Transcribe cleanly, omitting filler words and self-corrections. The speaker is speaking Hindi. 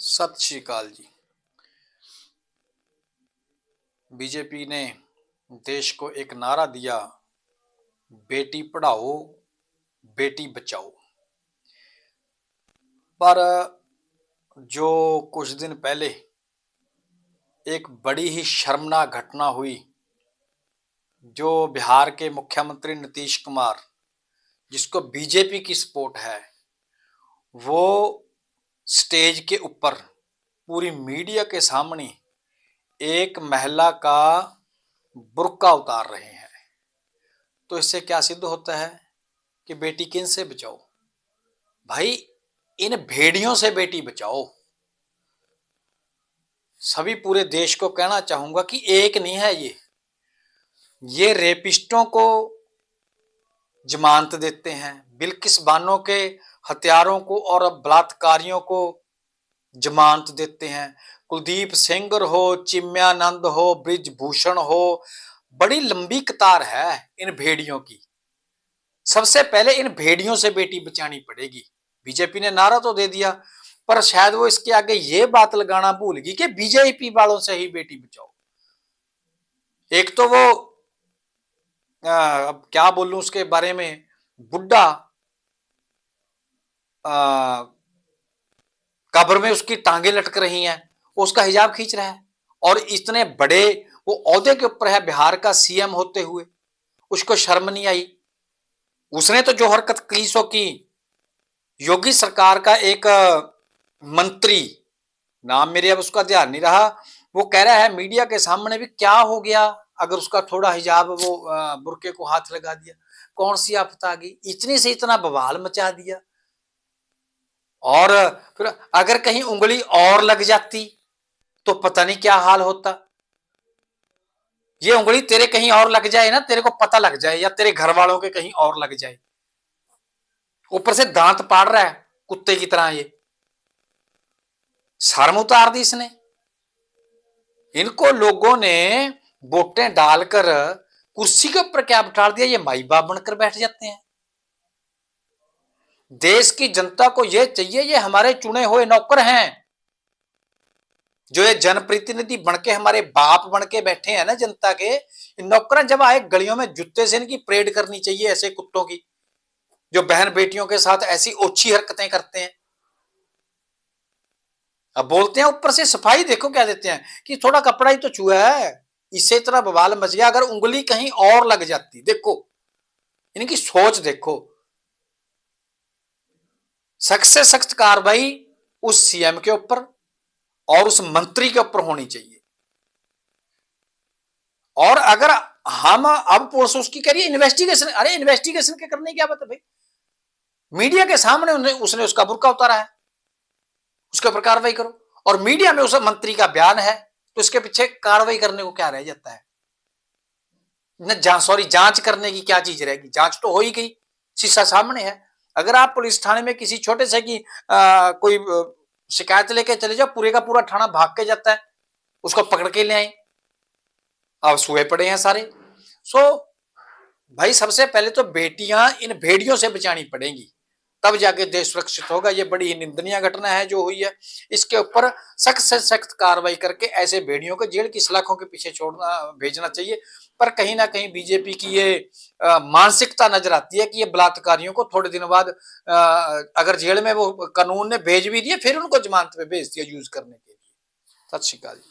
सत श्री अकाल जी। बीजेपी ने देश को एक नारा दिया, बेटी पढ़ाओ बेटी बचाओ। पर जो कुछ दिन पहले एक बड़ी ही शर्मनाक घटना हुई, जो बिहार के मुख्यमंत्री नीतीश कुमार, जिसको बीजेपी की सपोर्ट है, वो स्टेज के ऊपर पूरी मीडिया के सामने एक महिला का बुर्का उतार रहे हैं। तो इससे क्या सिद्ध होता है कि बेटी किन से बचाओ? भाई, इन भेड़ियों से बेटी बचाओ। सभी पूरे देश को कहना चाहूंगा कि एक नहीं है ये रेपिस्टों को जमानत देते हैं, बिल्किस बानो के हत्यारों को और बलात्कारियों को जमानत देते हैं। कुलदीप सेंगर हो, चिन्मयानंद हो, ब्रिजभूषण हो, बड़ी लंबी कतार है इन भेड़ियों की। सबसे पहले इन भेड़ियों से बेटी बचानी पड़ेगी। बीजेपी ने नारा तो दे दिया, पर शायद वो इसके आगे ये बात लगाना भूल गई कि बीजेपी वालों से ही बेटी बचाओ। एक तो वो अब क्या बोलूं उसके बारे में, बुड्ढा कब्र में उसकी टांगे लटक रही हैं, वो उसका हिजाब खींच रहा है, और इतने बड़े वो ओहदे के ऊपर है, बिहार का सीएम होते हुए उसको शर्म नहीं आई। उसने तो जो हरकत की सो की। योगी सरकार का एक मंत्री, नाम मेरे अब उसका ध्यान नहीं रहा, वो कह रहा है मीडिया के सामने भी, क्या हो गया अगर उसका थोड़ा हिजाब वो बुर्के को हाथ लगा दिया, कौन सी आफत आ गई? इतने से इतना बवाल मचा दिया। और फिर अगर कहीं उंगली और लग जाती तो पता नहीं क्या हाल होता। ये उंगली तेरे कहीं और लग जाए ना, तेरे को पता लग जाए, या तेरे घर वालों के कहीं और लग जाए, ऊपर से दांत पाड़ रहा है कुत्ते की तरह। ये शर्म उतार दी इसने। इनको लोगों ने वोटें डालकर कुर्सी के ऊपर क्या बिठा दिया, ये माई बाप बनकर बैठ जाते हैं। देश की जनता को यह चाहिए, ये हमारे चुने हुए नौकर हैं, जो ये जनप्रतिनिधि बनके हमारे बाप बनके बैठे हैं ना जनता के। इन नौकर जब आए गलियों में, जूते से इनकी परेड करनी चाहिए, ऐसे कुत्तों की जो बहन बेटियों के साथ ऐसी ओछी हरकतें करते हैं। अब बोलते हैं ऊपर से सफाई, देखो क्या देते हैं कि थोड़ा कपड़ा ही तो छुआ है, इससे इतना बवाल मच गया। अगर उंगली कहीं और लग जाती, देखो इनकी सोच देखो। सख्त से सख्त कार्रवाई उस सीएम के ऊपर और उस मंत्री के ऊपर होनी चाहिए। और अगर हम अब पुलिस उसकी करिए इन्वेस्टिगेशन, अरे इन्वेस्टिगेशन के करने क्या बात है भाई? मीडिया के सामने उसने उसका बुर्का उतारा है, उसके ऊपर कार्रवाई करो। और मीडिया में उस मंत्री का बयान है, तो इसके पीछे कार्रवाई करने को क्या रह जाता है? जांच करने की क्या चीज रहेगी? जांच तो हो ही गई, शीशा सामने है। अगर आप पुलिस थाने में किसी छोटे से की कोई शिकायत लेके चले जाओ, पूरे का पूरा थाना भाग के जाता है, उसको पकड़ के ले आए। अब सोए पड़े हैं सारे। भाई, सबसे पहले तो बेटियां इन भेड़ियों से बचानी पड़ेंगी, तब जाके देश सुरक्षित होगा। ये बड़ी ही निंदनीय घटना है जो हुई है। इसके ऊपर सख्त से सख्त कार्रवाई करके ऐसे भेड़ियों को जेल की सलाखों के पीछे भेजना चाहिए। पर कहीं ना कहीं बीजेपी की ये मानसिकता नजर आती है कि ये बलात्कारियों को थोड़े दिन बाद अगर जेल में वो कानून ने भेज भी दिए, फिर उनको जमानत पे भेज दिया यूज करने के लिए। सत श्री अकाल।